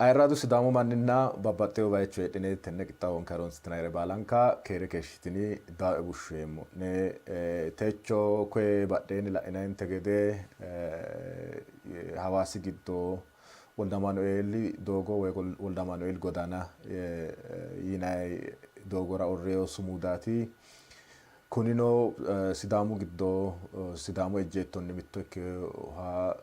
Ayraadu Sidaamu manninna babbaxxeewo bayicho heedhine tenne qixxaawoon karoonsitinayiire baalanka keere keeshshitini dawoe bushsheemmo. Techo koye badheenni la'inayinte gede Hawaasi giddo Wolde Amaanueeli doogo woy Wolde Amaanueeli godaana yinayi doogora uurreyo sumudaati. Kunino Sidaamu giddo Sidaamu ejjeettonni mitto ikkeyoha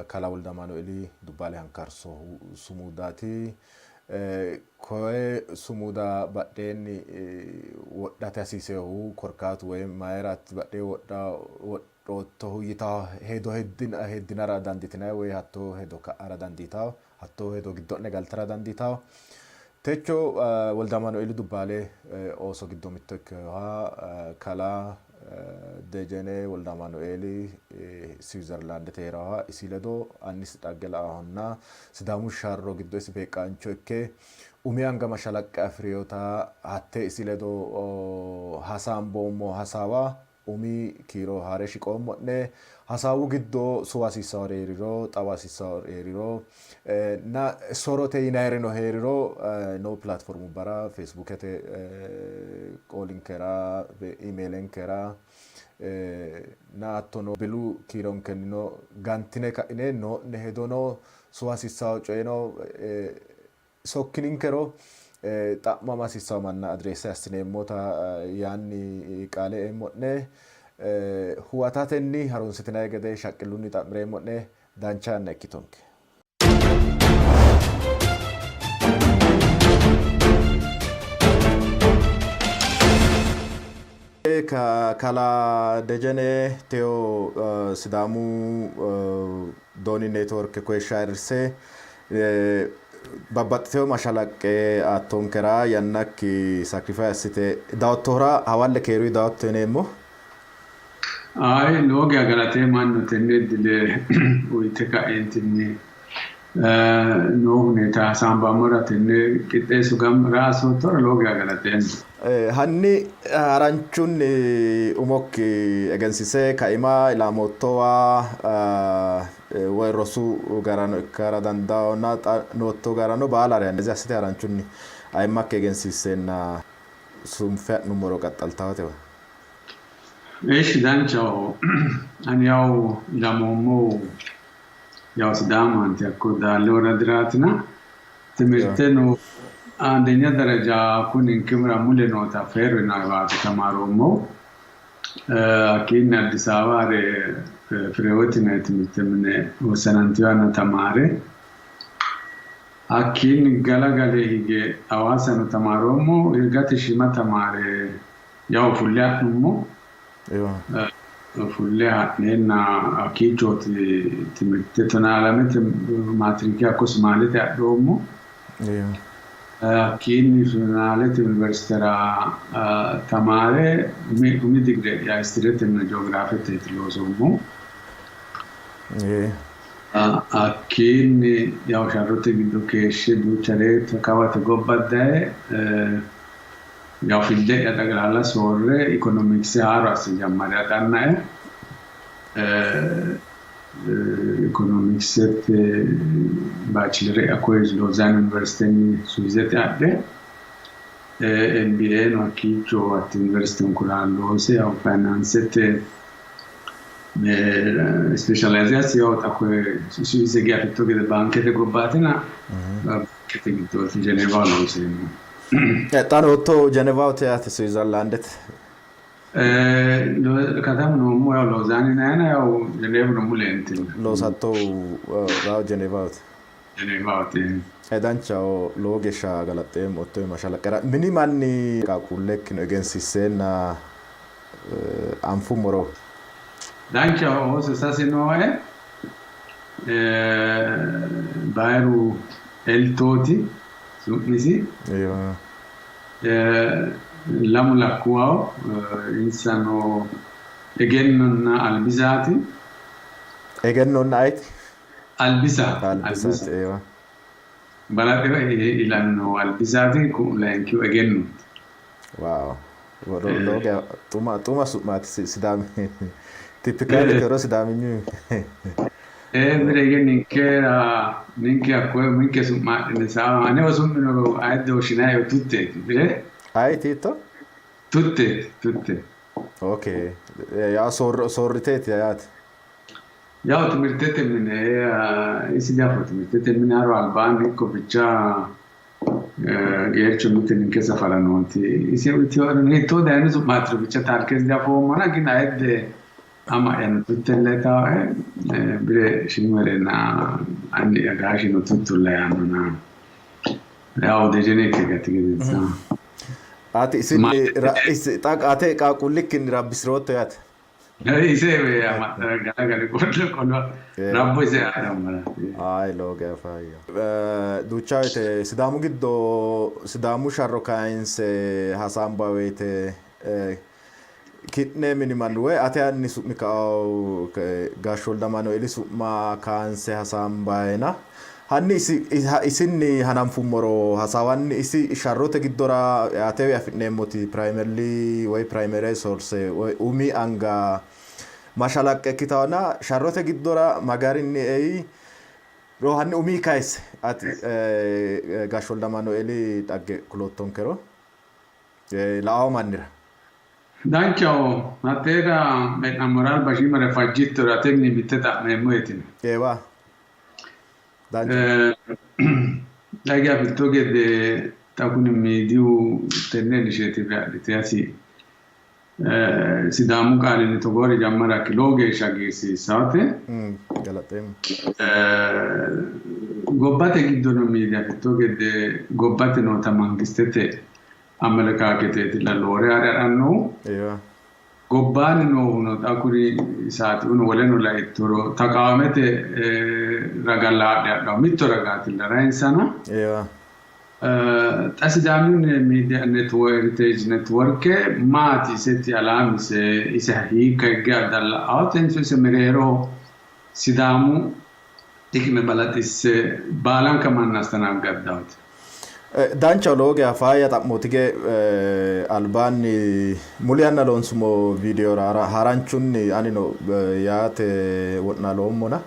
Kala Wolde Amaanueeli Dubbaale Hankarso sumudaati. Koye sumuda badheenni wodhate hasiiseyohu korkaatu woy mayiraatti badhee wodhoottohu yitawo hedo heddinara dandiitinayi woy hatto hedo ka'ara dandiitawo hatto hedo giddo'ne galtara dandiitawo. Techo Wolde Amaanueeli Dubbaale ooso giddo mitto ikkeyoha Kala Dejene Wolde Amaanueeli Switzerlandete heerawoha isi ledo annisi dhagge la"ahonna Sidaamu sharro giddo isi beeqqaancho ikke umi anga mashalaqqe afireyota hattee isi ledo hasaamboommo hasaawa umi kiiro haare shiqoommo'ne hasaawu giddo suu hasiissawori heeriro xawa hasiissawori heeriro na sorote yinayirino heeriro no pilaatformubbara feesbuukete qoolinkera imeelenkera na hattono bilu kiironkennino gantine ka'ine noo'ne hedono suu hasiissawo coyeno sokkininkero xa'mama hasiissawo manna adireesse assineemmota yaanni qaale eemmo'ne huwatatenni harunsitinayi gede shaqqillunni xa'mireemmo'ne dancha yanna ikkitonke. Kala Dejene Teo Sidaamu Dooni Neetwork koye shaarirse babbaxxiteyo mashalaqqe aattonkera yannakki sacrifice assite daawattohura hawalle keeruyi daawatto yineemmo. Lowo geeshsha galateemmanno tenne eddine uyite kaeentinni noo huneeta hasaambammora tenne qixxeessu gamira assoottora lowo geeshsha galateemmo. Hanni haranchunni umokki egensiise kaima ilaamoottowa woy rosu garano ikkara dandaawonna nootto garano baalare annezi assite haranchunni ayimmakki egensiiseenna sunfe ha'nummoro qaxxaltawotewa. Eeshi danchaho ani yawu ilamoommo yawu Sidaamanti hakko daale woradiratina timirteno አንደኛ ደረጃ ኩኒንክምራ ሙሌ ኖታ ፌርና ባቱ ተማሮሞ አኪን አዲስ አበባ ፍሬወትና ትምትምነ ወሰናንቲዋና ተማረ አኪን ገላጋሌ ሂጌ አዋሳኑ ተማሮሞ ይጋት ሽማ ተማረ ያው ፉላኑሞ ፉላ ነና አኪቾት ትምት ተናላመት ማትሪኪያ ኮስ ማለት ያዶሞ Kini finalete universitera tamare umi digre ya istirete na geografia te filosomo. Kini ya usharote gido che scedu chare takawate gobadde ya fidde ya dagrala sorre economics haro si jammare atanna economics bachelor a College Lausanne University Suizete adde MBA no Akicho at University Nkulalo se au finance te specializzazione a que Suize che ha fatto che le banche te gobatina che te gitto in Geneva lo se tanto Geneva te at Switzerland Kadamno mo yaw Lausanne nana yaw Geneva no mulenti lo satto raw Geneva te danchaho lowo geeshsha galaxeemmo otto mashalaqqera mini manni qaaqquullekki egensiiseenna anfummoro danchaho sasinoe Bayru Eltooti su'misi lamu lakkuwaw insano egennonna albisaati egennonna ayti albisat ewa baladhee ilaallu albisaatiin kun leenkii egennu. Wow. Looga tuma summaati sidaami tipikali però sidaami Bire ninke akkoo minke summaadhine saa ane osumino ayedde oshinayo tutte bire Tito? tutte Okay. Ja sorriteeti yaati. Yaa timirtete mine isi jaafo timirtete mine haro albaan ikko bichaa geercho nuti ninke safaranooti isi hitoo daa'imni summaatiro bicha taalkees jaafoo mana gina ayedde ama en tutte le taa'e bire shimerena anni agaashino tuttulle yaannona yaa dejeneke gati gedinsa. Ati isin ate qaaqullikkin rabbisrootto yaate. Isee ama garagari qono rabbo isee adamara. Ay looga fayya. Duuchaayte sidaamu giddo sidaamu sharro kaayinse hasaamba weyte kitne minimal we ate anni su'mi ka'aw gaasholda Manueli su'ma kaanse hasaambayna. Hanni isinni hananfummoro hasawanni isi sharrote giddora atewe afi'neemmoti primarily way primary source way umi anga mashalaqqe ikkitawna sharrote giddora magarinni ei ro hanni umi kayse ati Gaasholda Manueli dhagge kulottonkero la'awo mannira. Danchao matera menamoral bashimare fajjitto ratenni bitteta memoetin. Ewa. Lagi abitto che takuni mediu tenne initiative alitasi sidamu qalini togori jammara kiloge shagisi sate galatem gobbate giddono media abitto che gobbate nota mangistete America che te la lore aranno gobbani no takuri isati uno voleno la ettoro takawamete ragalla da mitto ragati la rensana tasidamin media network heritage network mati seti alamise isahi kagga dalla autenso se merero sidamu tikme balatis balanka mannastana gaddaut. Dancha looga faaya xapmotige albaanni muliyanna loonsumo video haranchunni anino yaate wonna loommona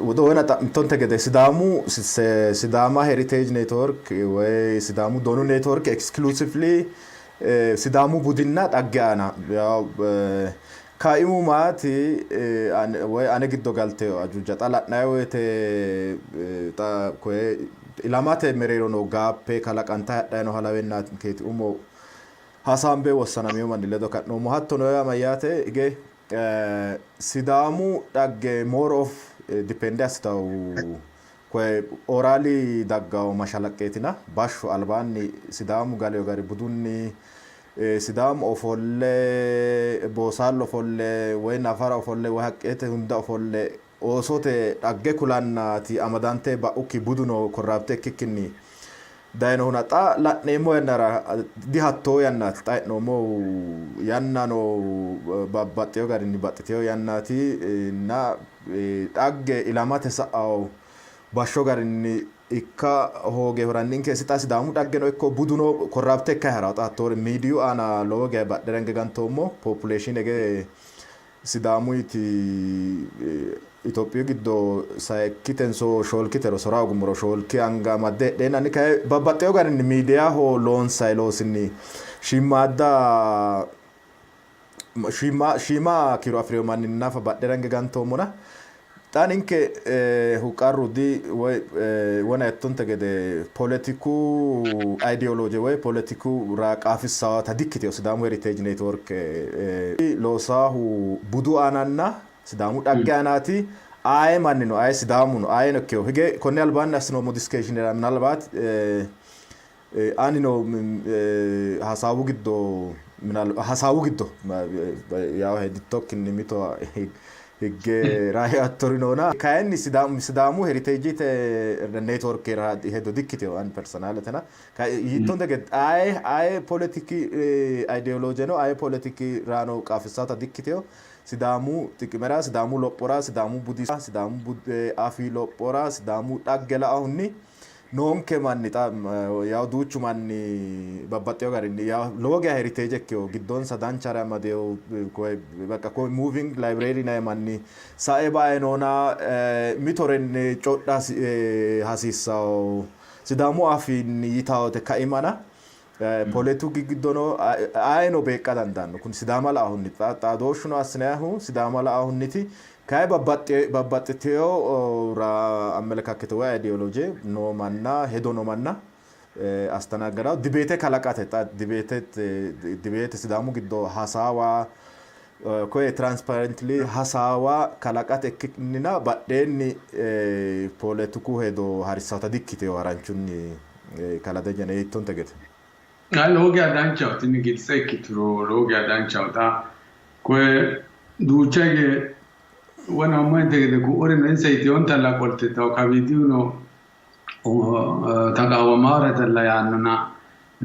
wona xapmitonte gede Sidama Heritage Network way Sidamu Donu Network exclusively Sidamu budinna dhaggeana kaimu maati way ane giddo galte ajujja xaladnayo wete ta koe ilamate merero no gappe kalaqanta hadhayno halawenna keeti umo hasambe wassanamiyo mandiledo kadno mo hattono yamayate ige Sidamu dhagge more of dependence taw koe orali daggaw mashalaqetina bashu albaanni Sidamu galeyo gari budunni Sidamu ofolle boosallo ofolle way nafara ofolle way haqqete hunda ofolle osote dhagge kulannaati amadante ba'ukki buduno korrabte kikkinni dayno hunata la'neemmo yannara dihattoo yannaati xa'noommo yannano babbaxxeyo garinni baxxiteyo yannaati na dhagge ilamate sa'aw bashsho garinni ikka hooge horanninke sixa Sidaamu dhaggeno ikko buduno korrabte ikka hara xaattoore miidiyu aana lowo geya badherenge gantoommo population ege Sidaamu iti Itophiyu giddo sayikkitenso shoolkitero soraa gumuro shoolki anga madde dhenani kay babbaxxeyo garinni miidiyaa ho loonsay loosinni shima kiro afriyo manninnafa badherange gantoommona xaninke huqarru di wona ettonte gede politiku ideology way politiku raaqaafissawata dikkiteyo Sidaamu Heritage Network loosahu budu aananna Sidamu dhaggaanaati ay mannino ay Sidamu no ay nokkeyo hige konne albaanni asinoommo discussion era minalbaat anino hasawu giddo yaw heditokkinni mito hige raaya attorinona kayinni Sidamu Heritage Network era hedo dikkiteyo an personalitena yittonte ged ay politiki ideology no ay politiki rano qaafissata dikkiteyo Sidamu tikimera Sidamu lophora Sidamu budisa Sidamu afi lophora Sidamu dhaggela ahunni noonke manni yaa duuchu manni babbaxxeyo garinni yaa lowo geya heritage ekkeo giddoon sadanchara amadeo bakka ko moving library na manni sae bae noona mitoren codha hasiissao sidaamu afiinni yitawote kaimana poletu giddono aeno beeqa dandaanno kun sidaama la'ahunni xaadooshuno assinayahu sidaama la'ahunniti kai babbaxxiteo ra amelekakkete ወይ አይዲዮሎጂ no manna hedo no manna astanagaraw dibete kalaqate dibete sidaamu giddo hasawa koe transparently hasawa kalaqate ekkina badheenni politiku hedo harisata dikkite waranchunni kalade jane itton tegete logi adancha tini gitse kitro logi adancha ta koe duchage wana amante che ora non sei ti onta la colte to capiti uno tagawa mara dalla yanna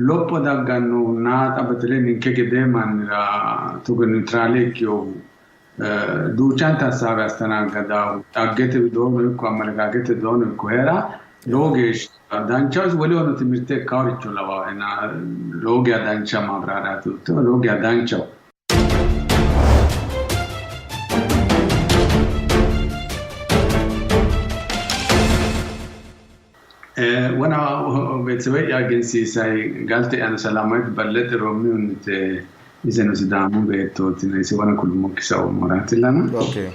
loppo dagganno nata betleni che deman la to neutrale che duchanta sava stana gada taggete dono ko amalgagete dono ko era logesh adancha volevono timirte kauricho lava ena loge adancha mabrara tutto loge adancha وانا بتسوي اجنسي ساي قالت انا سلامات بلد رومي انت اذا سدامو بيتو تنسي وانا كل مكسو مرات لنا اوكي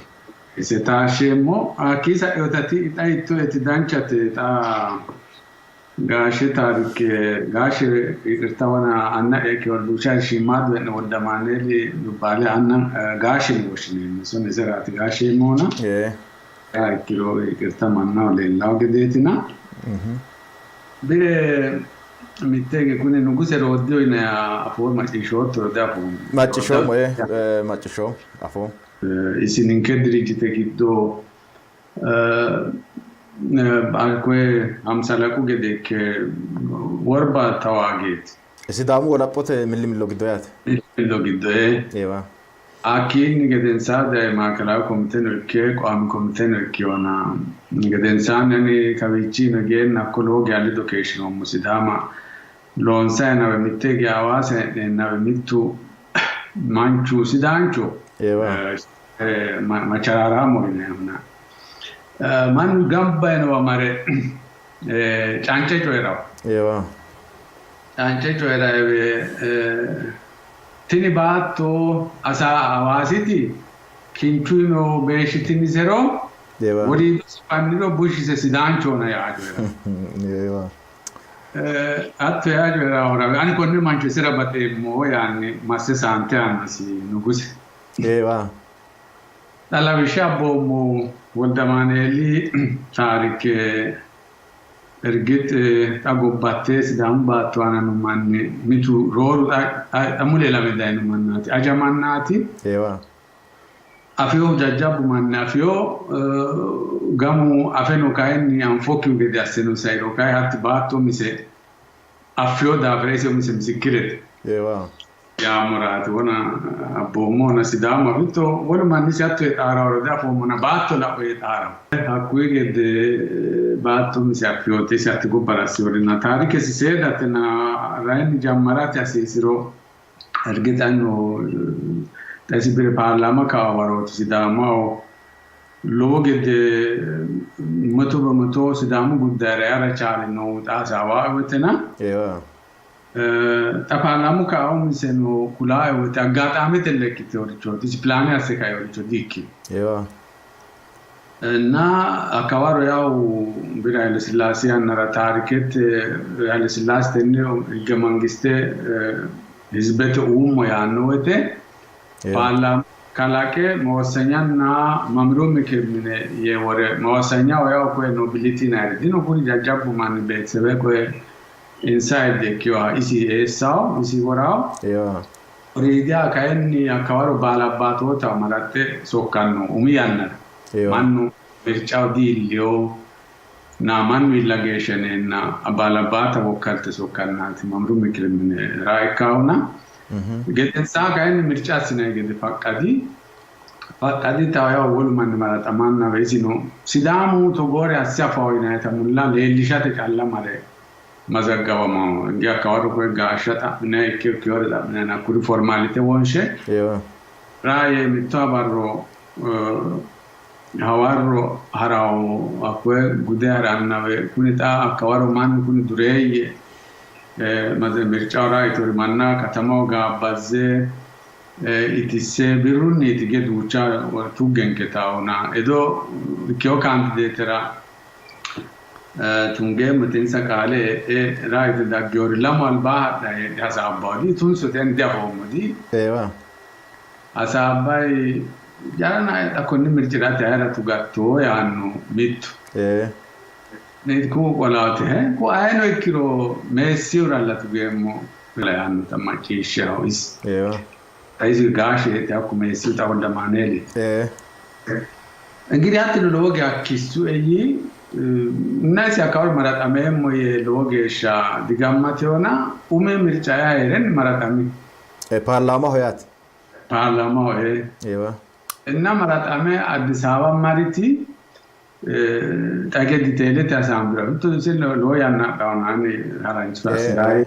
se taashemo akisa yotati itaito etidanchate ta gaashe tarike gaashe irtawana anna eke walusha shimad wen wadamaneli dubale anna gaashe woshine so nezerati gaashe mona ay kilo irtamanna le lawgedetina bire mittege kune nuguse roddio in a forma di short dopo maccisho afo isin inke dirigite giddo alque amsalaku gedeke warba tawaget sidaamu walapote millimillo giddo yaate millimillo giddo eva akin gedensade makala komiteno ke qam komiteno ke ona gedensane ni kavicino gen akologi all'education musidama lonsana ve mittege awase na mittu manchu sidancho machararamo inena man gamba no amare chanche joera chanche joera tini baatto asa awasiti kinchuino beshitini zero wodi spanniro bushi se sidancho na yaadera atto yaadera ora ani konne manchu sera bate mo yani masse sante ansi nugusi dalla vishabbo mo wondamaneli tarike ergit agobatte sidam baatto ananu manni mitu roru amule la medayno mannati ajamannati afio jajjabu manni afio gamu afeno kaenni anfoki ugede asseno sayro kai hatti baatto mise afio da prese mise msikirete ya murati wana abbomo na sidama vitto wala manni satto etara ora da mona baatto la etara hakui gede baatto mise afio te satti go parazione natari che si seda tena rain jammarati asisiro ergetanno tesi per parlama kawaro sidama lowo gede moto sidama guddare ara chali no ta sawa wetena tapalamu ka miseno kulaa wote agatame telekite oricho ti plane ase kai oricho dikki na akawaro yao bira ile silasi anara tarikete ile silasi tenne gamangiste hizbete ya noete pala kalake mawasanya mamro mekemine ye wore mawasanya yao ko nobility na dino kuri jajabu man betsebe ko inside the kyo isi esao isi warao oridia kaenni akawaro balabato ta marate sokkanno umiyanna mannu perciao dilio na mannu illagation na abalabata wokkalte sokkannati mamru mikrimne raikauna geten sa kaenni mirchasine gede faqqadi Adita io voluman maratamanna vesino sidamu togore assia foineta mulla leellishate calla mare mazaggavamo ngi akkawaru ko gashata ne kiore da ne na kuri formalite wonshe raye mitto abarro hawarro harao akwe gudera annawe kunita akkawaru man kun dureye maze mirchara itori manna katamo ga bazze itisse birunni itige ducha tuggenke tauna edo kyo candidate tunge mutinsa kale right da gyori lamal ba da hasabadi tun so ten da homodi asabai jarana akonni mirchira tayara tugatto yanno mit ne ko walate ko ayno ikiro messi uralla tugemo la yanno tamakisha is Aisi gashi te come si sta onda maneli ngiri atti loge akkisu eyi nasi akawar maratame moye loge sha digammatona ume mirchaya eren maratami parlama hoyat parlama ewa enna maratame Addis Ababa mariti tage ditele ta sambra to se lo yanna dawnani haranchwa sirai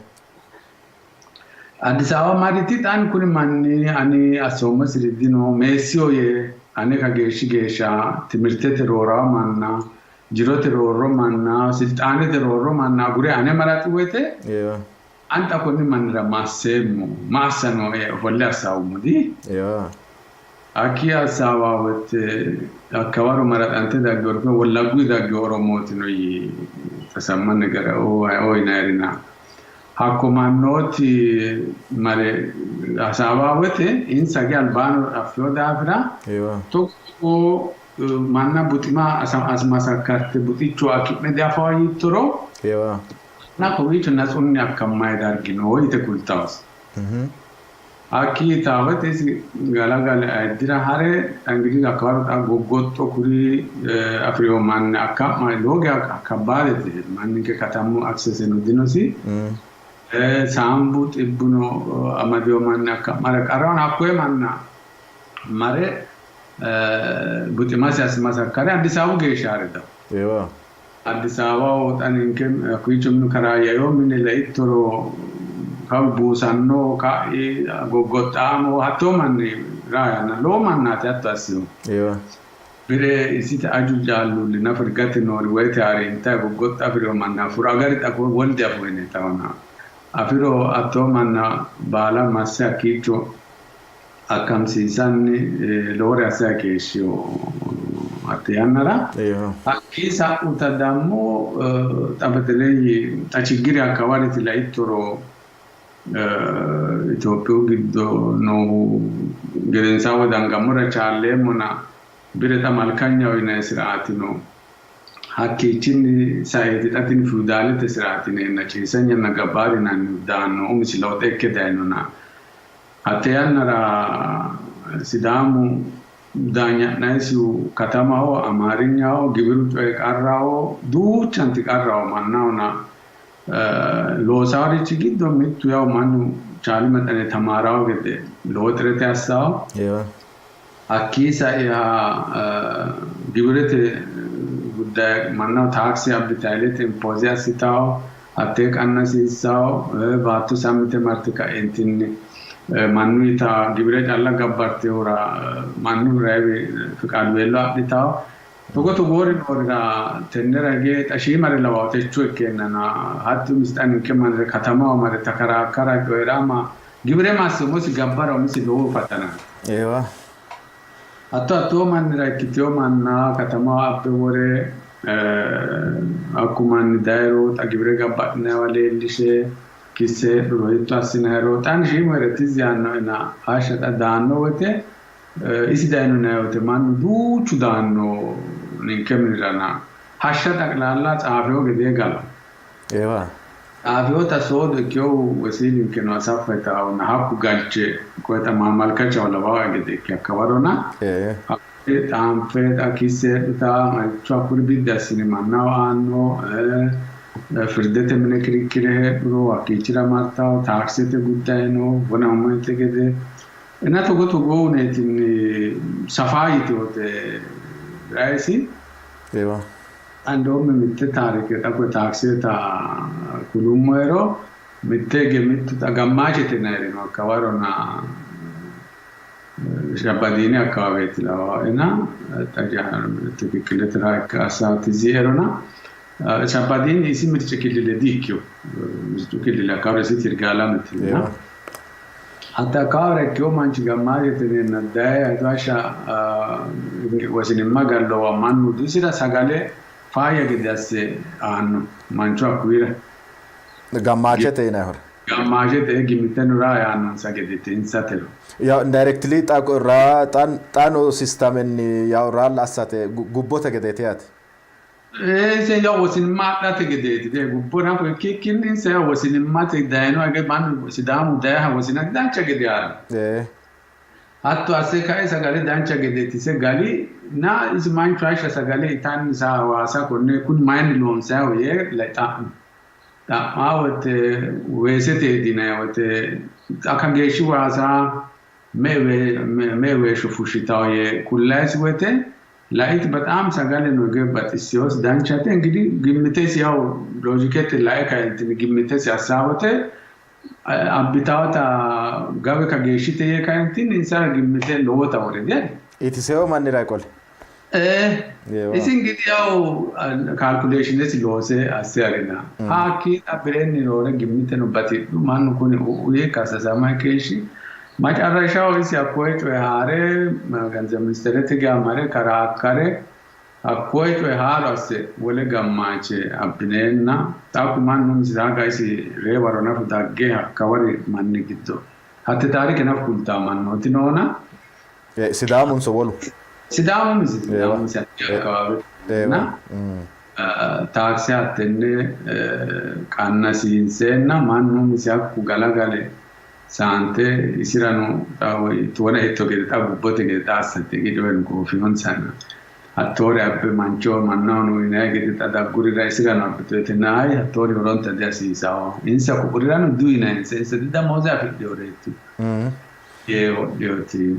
Addis Ababa mariti tan kuni manni ani asoma siridino mesio ye aneka gesha timirte terora manna jirote roro manna siltane teroro manna gure ane marati wete anta kuni manra masemo masano e volle asawmudi aki asawa wete akawaru maratante da gorko walla guida goro motino yi tasamman gara o inarina Hakkomannoti mare asabawete in sagi albano afyoda afra tokko manna butima asmasakarte buticho akime da fayitro na kovicho nasunni akkamai dargino ite kultaus aki tawate galagale adira hare angiri akar gogotto kuri afrio man akkamai loga akabadete manninke katamu access no dinosi Sambut ibbuno amadio manna mare karon akwe manna mare butimasi asmasakare Addis Ababa gesharida Addis Ababa taninke kuichum karayayo mine laitoro busanno ka gogotamo hatto manni rayana lo mannati attasio bire isita aju jallu li nafrigati no riwayte arinta gogotta firo manna furagari ta ko wolde afwene tawana afiro atto manna bala massa kicho akamsisanni lore asakesho atyanara akisa utadammo tabateleyi tachigiri akawariti laitoro Itophiyu giddo no gedensawa dangamura challemona bireta malkanya wina siraatino hakkichinni sayeti tatin feudalite siraatine na chisanya na gabari na danno umisilote kedainona atyanara sidamu danya naisu katamao amarinyao gibiru qarrao duuchanti qarrao mannauna losarichi giddo mittu yaw mannu chaalimatane tamarao gede lotrete assao akkisa ya gibirete gudda manna taxi abditailete impose assitao atek annasisao baatu samite martika entinni mannu ita gibire alla gabbarte ora mannu revi fikadwello abditao Togoto gori orga tenderage tashimare lawate chuekena hatu mistan keman katama mare takara kara goirama gibre maso si gabbara misi lo fatana ewa atto man rakityo manna katama apore akuman dairo ta gibre gabbatne wale lishe kisse rohito asinero tan shimare tiziano na ashata danno wote isi daino ne wote man duuchu danno ninkemirana hashata lalla taafio gede gala ewa taafio ta sodo kyo wasili keno asafeta ona haku galche ko ta mamal kacha wala bawa gede kya kawarona tamfe ta kisse ta chakuri bidda sinema na anno firdete mine kirikire bro akichira marta taxete guttaino bona momente gede Ina tokko uneetiin safaayiti oote raayisi. Eewa. Andoome mitte taarikee dhaqwe taaksee taa kulummeero mitte gemittu gammaachete naayirino akka warona shabbadiini akka wabeeti lawa ina tajaan tikkiletti raakka asaati zierona shabbadiini isi mirce killile diikyo mirce killile akka waresi tirgaala mitilina hatta kaawre kyo manchi gammaachete ne naddaye atwasha wasinimma gallo wa mannu disira sagale faaya gidasse aanno mancho akwira gammaachete ina hor gammaachete gimiten ra yaanno sagedete insatelo ya directly ra tano systemen ya oral asate gubbote gedete ati se ya wasin maadate gedete de gubbona ko kikin se wasin mate daino age man sidamu daya wasin dancha gediyara hatto ase kai sagale dancha gedeti se gali na is mind trash sagale itan sa wasa konne kun mind lon sa ye leta ta awte wesete dina awte akageshi wasa mewe shufushita ye kullas wete lait batam sagale no gebat isios dancha te ngidi gimmites yaw logikete laika intin gimmites asawte abitawata gawe kageshite ye kaintin insana gimmite lowota wore itiseo manira kol isin gidiyaw calculation esi lose aserina haki abreni lore gimmite no bati manu kuni uye kasa sama keshi macharashaw isi akoito hare ganze ministerete gamare karakare akoito harase wole gammache abinenna takuman num zaga isi rewarona fudagge hakawari manni giddo hatte tarike na kulta manno tinona sidamun sobolu sidamun akawabe na taksi attenne qannasi insenna mannu misakku galagale sante isirano tawi tuwana etogede tabubote gede tasate gidwen ko fionsana attore abbe mancho mannano inagede tadaguri raisirano abbe nai attore oronta dasi sao insa ko kurirano duina insa da moza fidioreti io ti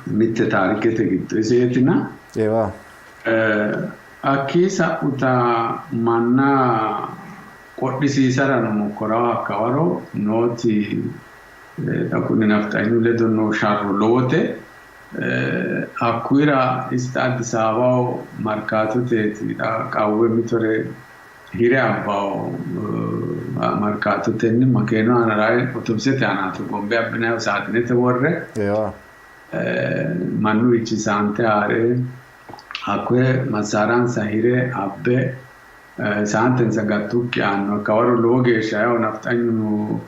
mitte tarikete gitto esetina eva akisa uta manna kodisi sarano mokora kawaro noti takuni nafta inule donno sharro lote akwira istad savao marcato te kawwe mitore hire abbao marcato tenni makeno anarai otobsete anato gombe abbina saatine te worre mannu ichi sante are akwe masaran sahire abbe santen sagattuki hanno kawaro loge shayo naftanyunu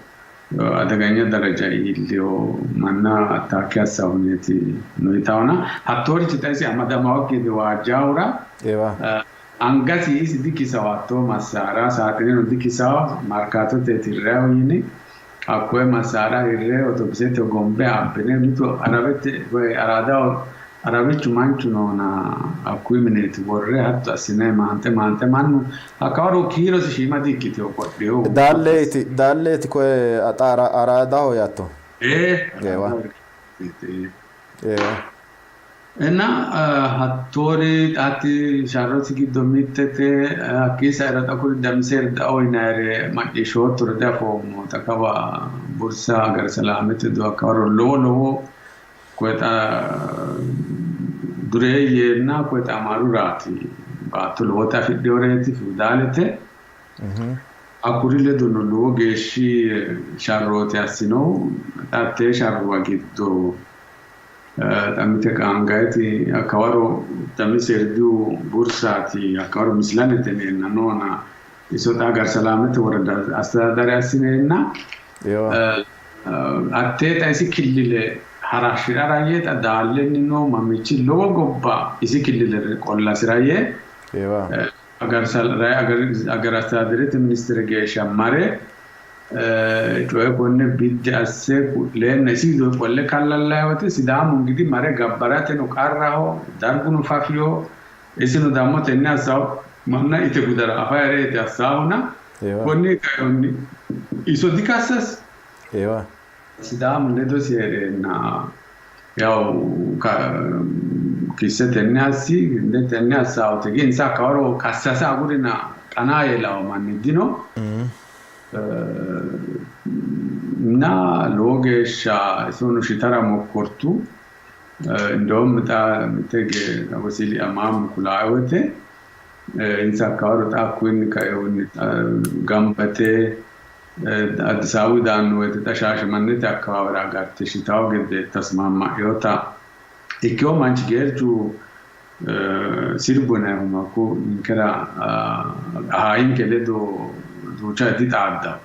adaganya daraja ilio manna attacca sauneti noitauna hattori citasi amadama okke de wajaura angasi isi dikisawato masara saatene no dikisawa marcato te tirreoyini akwe masara irre otobsete gombe abbene mito arabete arada arabichu manchu nona akui mineti vorre hatto asine mante mannu akawaro kilo si shima dikiti okodeo dalleti ko atara arada ho yatto ena hattori ati sharoti giddo mittete akisa era takuri damser da oinare maqi shotor da fomo takawa bursa agar salamete do akawaro lolo kweta dureye na kweta marurati batul wota fidioreti fudalete akurile dono logeshi sharrote asino tatte sharwa giddo tamite kangaiti akawaro tamiserdu bursati akawaro mislanete ne nona isota agar salamete warada asadare asinena atteta isi killile harashiraraye dallennino mamichi logobba isi killile qolla siraye agar asadare minister gesha mare cioè konne bidde asse lenne si do qolle kallallaywote sidamu ngidi mare gabbarate no qarraho darguno fafiyo esino dammo tenne asaw manna ite gudara afayare ite asawna konne iso dikasas sidamu le dosiere na yaw kisse tenniassi ne tenniassa o tegin sa kawro kassasa gurina qanaye law manidino na logesha sono shitara mokortu ndom ta mitege wasili amam kulawete insa kawro ta kuin kayoni gambate adsawi danno et tashash manete akawra gatte shitaw gede tasmama yota ikyo manch gerju sirbona huma ko inkara hain keledo ducha ditadda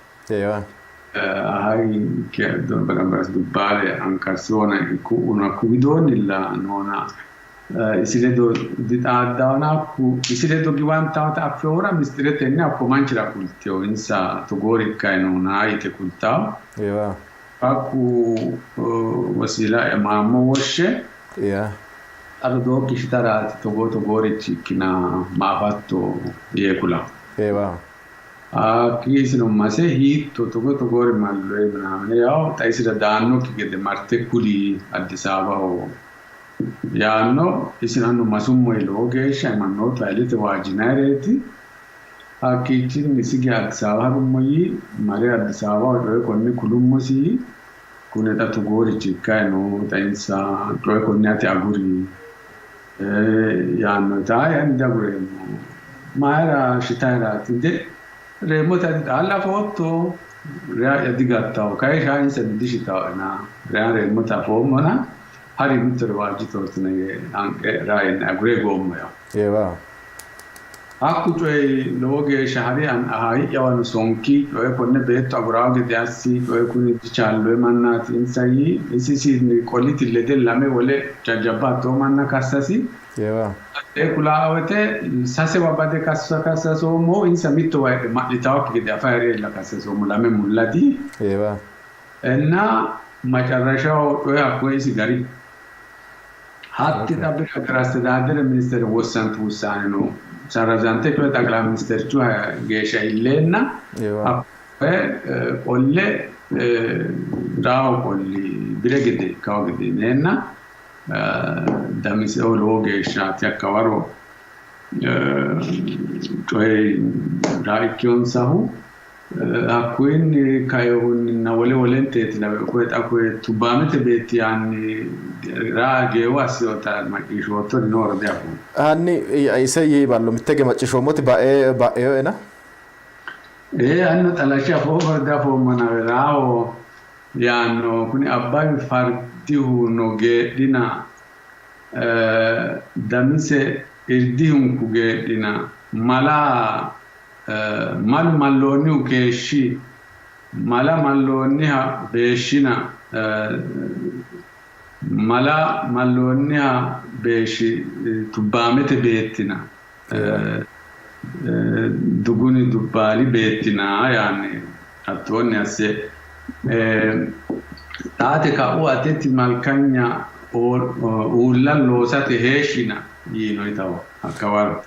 hai che dovrebbe sviluppare anche una cuidonilla nona isiledo ditadda una isiledo giwanta ta fiora mistrete ne appomanchira kultio insa togorika nona aite kulta aku wasila emamo washe ardo kishitara togorici kina mafatto yekula kisi non ma se hitto togori mallo ibnamne yao taisira danno che de marte kuli addisaba o yanno isinanno masummo ilogesha manno tailite wajinareti akitin nisigi addisaba rummoyi mare addisaba o konni kulummosi kuneta togorici kaino tainsa troe konnati aguri yanno ta anda guremo mara shitara tinde remota alla foto ya digatta kai shain se digita na remota formona hari mitter wajito tne anche rai na grego moya aku toy loge shahari an ahai yawan sonki toy konne beto agurage diassi toy kuni challo manna tinsai isisi ni quality lede lame wole jajabato manna kassasi kula avete sase babade kassa so mo insa mitto wa malitaw che da fare la kassa so lame mullati enna macarrasho toy akoi sigari hatti tabbe grazie da del ministero wossant usano sarazante toy tagla minister tu gesha illenna olle rao polli biregede kawgede nenna damise ologe shati akawaro toy raikyon sahu akwin kayun na wolente tina ko akwe tubamete beti anni rage wasiota makishoto nor diapo anni isay ballo mitege macishomoti ba ena hanno talasha fo diapo manaverawo yanno kuni abbai fartihu noge dina damise irdihun kuge dina mala malloni keshi mala malloni ha beshina mala malloni ha beshi tubamete betina duguni dubali betina yani atoni ase taate ka o ateti malkanya ulla losate heshina yino itawo akawar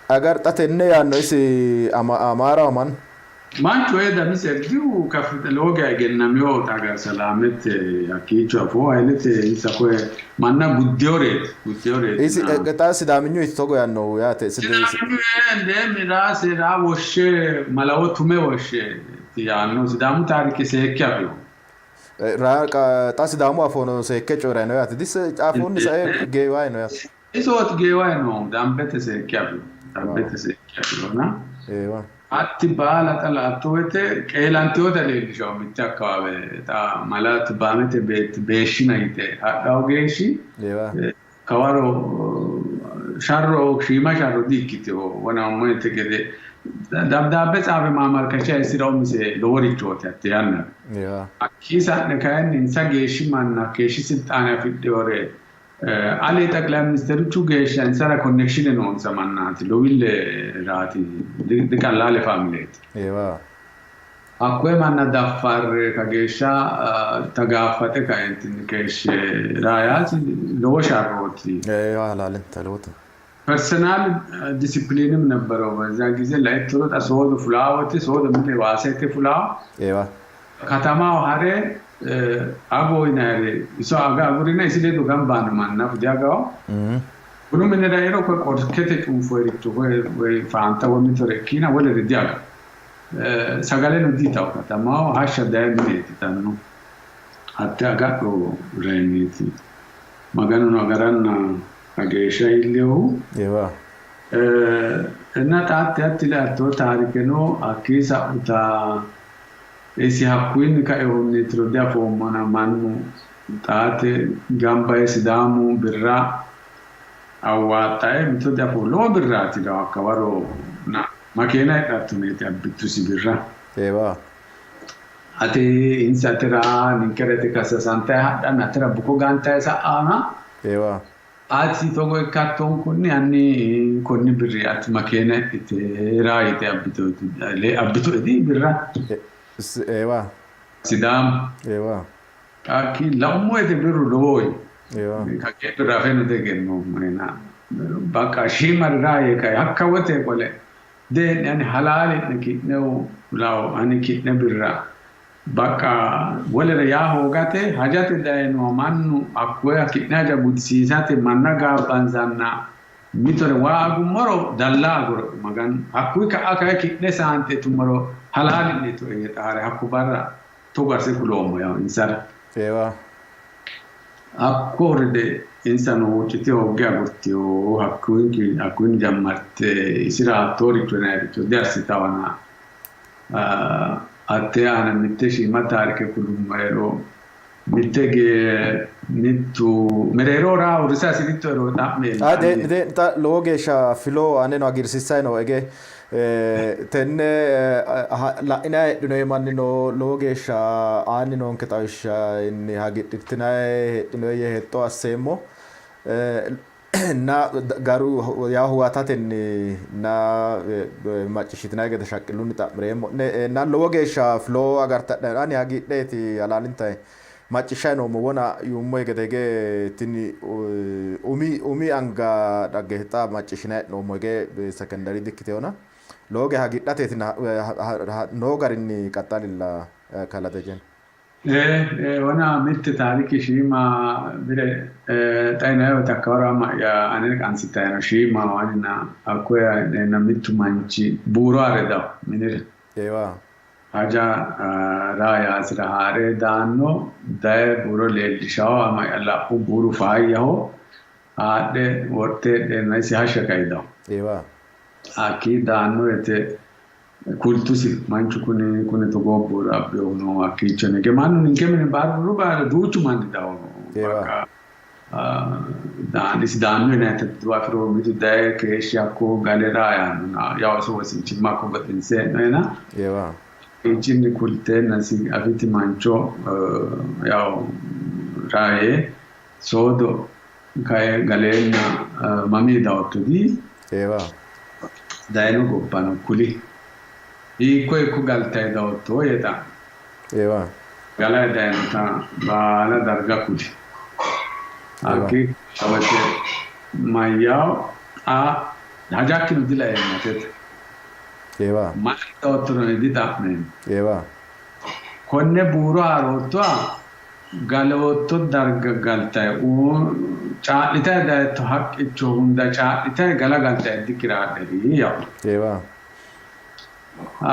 agar tatenne yanno isi amara man toy da miserdiu kafita loga gennamyo tagar salamete akicho afo elete isako manna guddiore isi ta sidaminyo itogo yanno yate sidisi ende mirase ra woshe malawotume woshe yanno sidamu tarike sekyayo ra ta sidamu afono sekechora no yate dis afon sa gewa no yate isot gewa no dambete sekyayo na atti bala tala attuete keelantioda leelisho mittakkawe ta malat bamete bet beshina ite adawgeshi kawaro sharro shima sharro dikito wana moete gede dabdabe sabe mamar kacha isiro mise lori chote atyanna akisa ne kayan insa geshi manna keshi siltana fidore alle tagla ministero chugesha insara connection non samannati lo ville rati de kallale family akwe manna daffar kagesha tagafate kaentin keshe rayati lo sharroti halalen talota personal discipline ነበረው በዛ ጊዜ ላይ ቶሎ ታሶዶ ፍላወት ሶዶ ምን ዋሰተ ፍላው ከተማው ሀረ abo inare iso aga agurina isile do gambana manna fudiaga uno menera ero ko korkete un fuori to we fanta wo mitore kina wala ridiaga sagale no dita o katama hasha da mineti tanno hatta aga ko reniti magano no garanna agesha illeo ewa na taatti attila to tarikeno akisa uta esi hakkuin ka ehonni trodia fo mana mannu taate gamba esidamu birra awatae mitodia fo lo birra ti da akawaro na makena atunete abittu si birra ewa ate insatera ninkerete kasa santa hadda natera buko ganta esa ana ewa ati togo katton kunni anni konni birri at makena ite raite abittu le abittu di birra ewa sidam ewa aki lammo ete birru loy ewa ka ke birra feno de genno mena baka shimar raye kai hakka wote kole de yani halal ne kitno law ani kitne birra baka wala ya hogate hajate daeno mannu akwa kitna ja budsisate mannaga banzanna mitore wa gumoro dalla goro magan akui ka aka kitne sante tumoro halal ne to e tare hakku barra to garse kulomo ya insar ewa akkorde insano wucite hogge agurtiyo hakkuin jammarte isira tori tuenari to dersi tawana atte ana mitteshi matarike kulumero mittege nittu merero ra urisasi nittu ero tamme de ta logesha filo aneno agirsisai no ege tenne la ina dino manni no logesha ani non ketawisha inni hagiditinae dino ye hetto assemo na garu ya huwatatenni na macishitinae gede shaqiluni tamremo na logesha filo agarta ani hagideti alalintai macishano mo wona yummo gedege tini umi anga dageta macishina no moge secondary dikiteona loge hagidate tina no garinni qatalilla kaladejen wana mitte tariki shima bire taina takawara ma ya anen ansitayno shima wanina akoya na mittu manchi buro areda minir ewa haja raya asrahare danno dai buro lelishaw ama alla buru faayaho ade worte de nasi hasha kaida ewa aki danno ete kultusi manchu kune to gobbo abyo no aki chene ke manu ninke mene bar ruba duchu mandi dawo ewa danis danno ne te duafro mitu dai ke shako galera ya na ya so wasin chimma ko batinse na ewa inchini kulte nasi aviti mancho yao rae sodo kai galena mami da otudi ewa daino goppano kuli iko galta da otto yeta ewa gala daino ta bala darga kuli aki awate mayao a hajaki no dilay matet ewa ma otro ne ditapne ewa konne buro arotto galotto darga galta o chaalita da to hak icho hunda chaalita gala galta dikira de ya ewa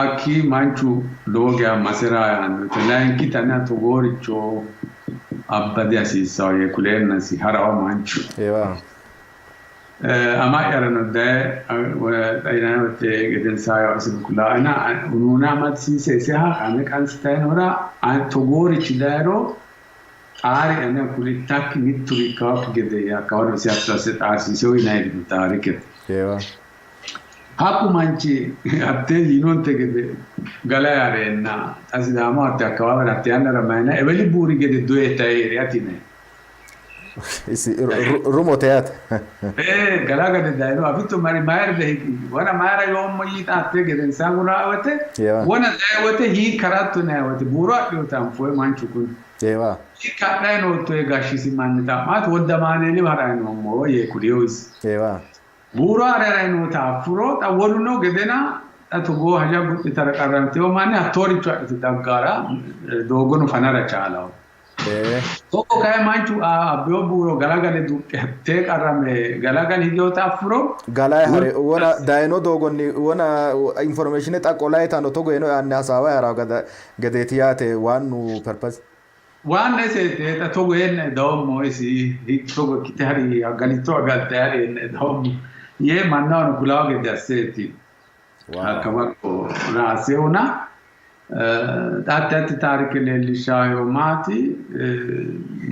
aki manchu logya masera an to lain kitana to goricho abadi asisa ye kulenna si harawa manchu ewa ama erano da ina wate geden sayo asibukula ana ununa matsi se ha an kan stanora an to gorichi daro ari ana kulitak mituri kaf gede ya kawar si atsa se asi so ina di tarike ewa haku manchi atte inonte gede gala arena asidama atte kawar atte ana ramana eveli buri gede due tairi atine isi rumo teat gala gede daino abito mari maer de wana mara yom yita atte gede sangura awate wana awate hi karatu na awate bura yo tamfo manchu kun ewa ikadai no to gashi si manita mat wodda maneli harano mo ye kurios ewa bura arano ta furo ta woluno gedena Togo haja butti taraqarramte yoo maanni attoorichu adhati daggaara doogonu fanara caalaa. Tokko ka'ee maanchu abboo buuroo galagale duqqettee qarrame galagal hidyoota afuroo. Galaa hare wana daayinoo doogonni wana information xaqolaa taano Togo eno yaanne hasaawaa yaraa gadeeti yaate waan nu purpose. Waan neseete Togo enne daawmoo isi Togo kite hari agalitoo agalte hari enne daawmoo yee mannaa onu kulaa gedaseeti. Kabako raaseuna taatatti taarike leellishaa yoo maati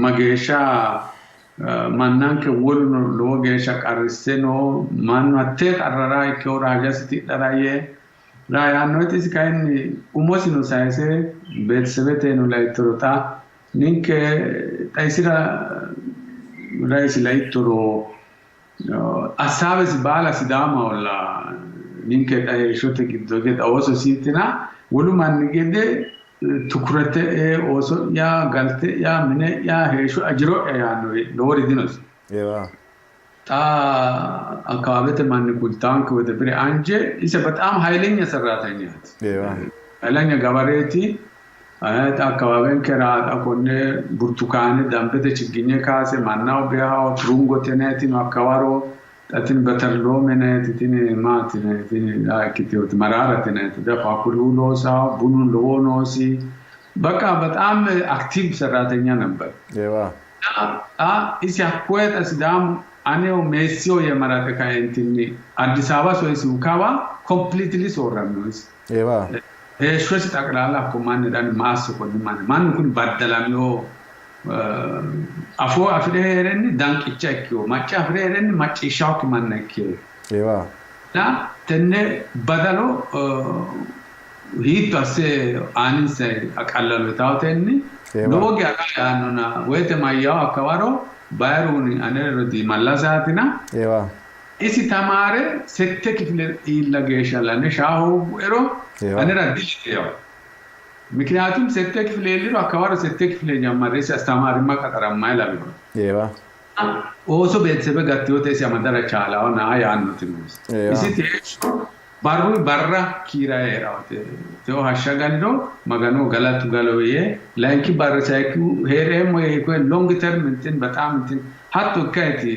mageesha mannaan ke woluno loo geesha qarrisenoo mannu attee qarraraa ikkoo raajasiti dharaayee raayaannooti kainni umosinu saayisee beetisebetenu layitorotaa ninke taisira raisi layitoro asaabesi baala sidaama olla ninke shote giddo geda oso siitina walumaan gede tukurate oso ya galte ya mine ya heesho ajiro yaano loori dinos ta akabete manni kultaan ko de bire anje isa በጣም ኃይለኛ ሰራተኛ ኃይለኛ ገበሬቲ ayat akababen keraat akonne burtukane dambete chigine kaase mannaw behaw trungo teneti no akawaro tatin batarlo meneti tini matine tini akitiot marara teneti da fakululo sa bunun lonosi baka በጣም አክቲቭ ሰራተኛ ነበር isi akwet asidam aneo mesio yemarate kaentini addis ababa so isi ukawa completely sorramnos shosi takrala ko manne dan maso ko man kun baddalamyo afo afreerenni danqichakyo macha afreerenni machi shawk mannakyo na tenne badalo hito ase anise akallalo tawtenni logi akanona wete mayaw akawaro bayruni anero di mallasatina isi tamare sette kifle illa geeshalane shaho ero anera diliteyo miknaatum sette kifle liro akawaro sette kifle jamare si astamari makataramma ilabiyo oso beetsebe gattiyote si amadara chala ona yaannotinus isi te barra kira erawte teo hashagaliro magano galatu galoye lanki barra chaiku heremo ko long term tin batam tin hatto kaiti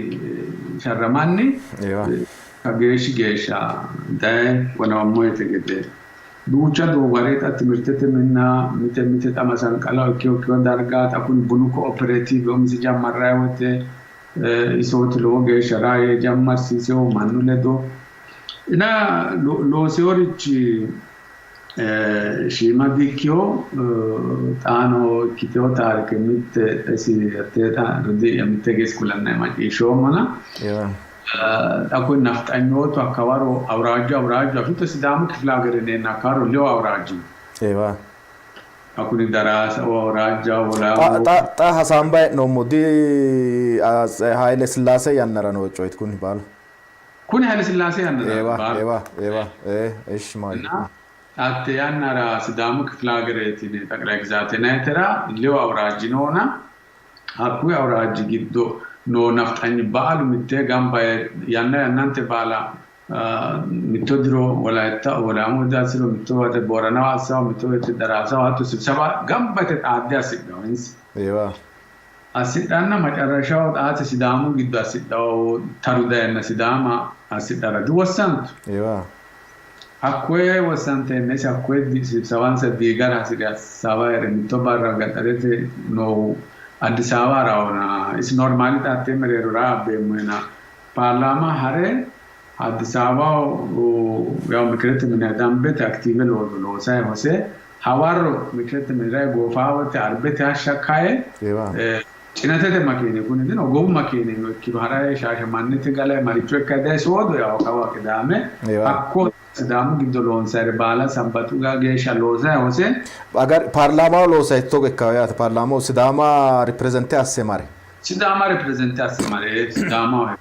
sharramani kageshi gesha dai wana moete gede ducha do vareta timirtete minna mite tamasan kala kyo darga takun bunu cooperative omsi jamarra wote isot lo gesha rae jammar siseo manuledo ina lo seorici shima dikyo tano kityo tarike mitte esi ateta rudi mitte geskulanna ma ishomana akun naftanyoto akawaro awrajo afito sidamu kiflagerene nakaro leo awraji akuni darasa awraja wala ta hasamba no modi haile sillase yannara no choit kun bal kun haile sillase yannara ewa ish mai atte yannara sidamu kiflagereti ne takra exate netera leo awraji nona akku awraji giddo no naftanyi baalu mitte gamba yannante baala mitodro wala etta wala mudasiro mitowate borana wasa mitowate darasa watu sibsaba gamba te taadya sidawins asidana macarashaw taate sidamu giddo asidaw tarudayna sidama asidara duwasantu akwe wasante ne akwe sibsawansa digara sidia sawaere mitobarra gatarete no Addis Ababa rauna is normali taate mere rabe mena parlama hare Addis Ababa yaw mikrete mena dambet active lo sai hose hawaro mikrete mena gofawate arbete ashakaye cinatete makine kunidino gobu makine no kilo haraye shasha mannete gale maricho kade sodo yaw kawa kedame akko sidamu gidolon sare bala sambatu ga gesha loza hose agar parlama loza to ke kaya parlama sidama represente asse mare sidama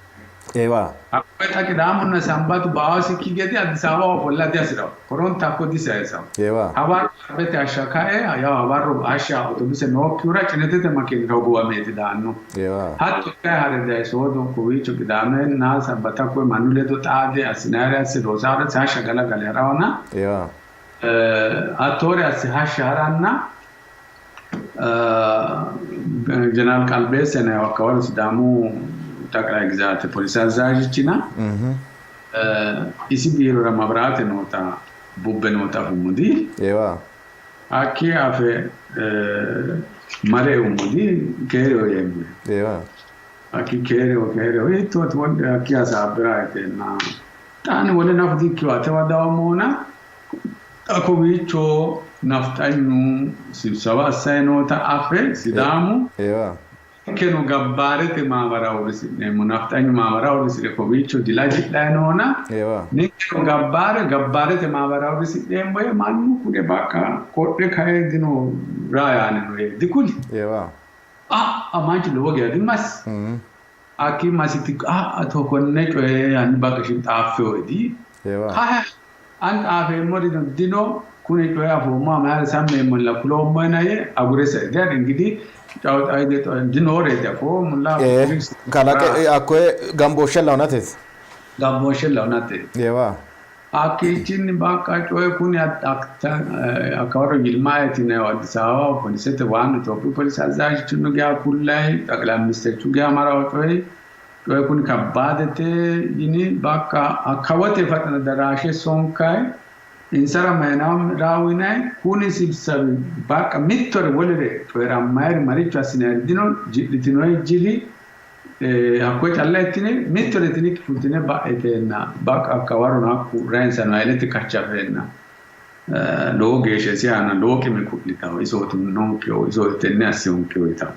Ewa. Akwai kidamun sambatu baasi kigeti adisawa wala diasira. Koron tako disesa. Ewa. Habar bete ashaka ya habar asha autobus no pura chinete makin rogo ameti danno. Ewa. Hatto kai hare dai sodo kuicho kidame na sambata ko manule to taade asinare se rosara sa shagala galerawana. Ewa. Attore asi hasharanna General Calbese ne wakawari sidamu takra egzate polisa azajichina isi biro ramabrate nota bubbe nota humudi Ewa. aki afe mare humudi kereo yembe Ewa. aki kereo ito tuwande aki asabra na tani wale nafudi kiwate wadawamona ako bicho naftanyu sibsawa sainota afe sidamu Ewa. Keno gabbarete maamara orisine munaftanyu maamara orisine ko bicho dilaji dainona Ewa. nikko gabbarete maamara orisine mboye mannu kude baka kodde kae dino rayane no dikuli Ewa. amaji loge adimas aki masiti ato konne coe an baka shin tafo di Ewa. an afe mori dino kuni coe afo ma ma samme mulla kulo monaye agurese der ngidi Ciao, hai detto dinore da ko mulla kana akwe gamboshel launates gamboshel launate Ewa. aki chinni baka coe kuni akta akawaro gilmaeti ne wadisawa polisete wanu to polisi azaji chunu gya kullai takla mister chugya mara coe kuni kabadete yini baka akawate fatana darashe sonkai insara menam rawinai kuni sibsabi baka mittore wolere toera mayri maricho asine dino ditinoy jili akko challetine mittore tinik futine ba etena baka kawarona ku rensa na elete kachavena lo geshe siana lo che me kuplita iso tu non che iso tenne asion che ita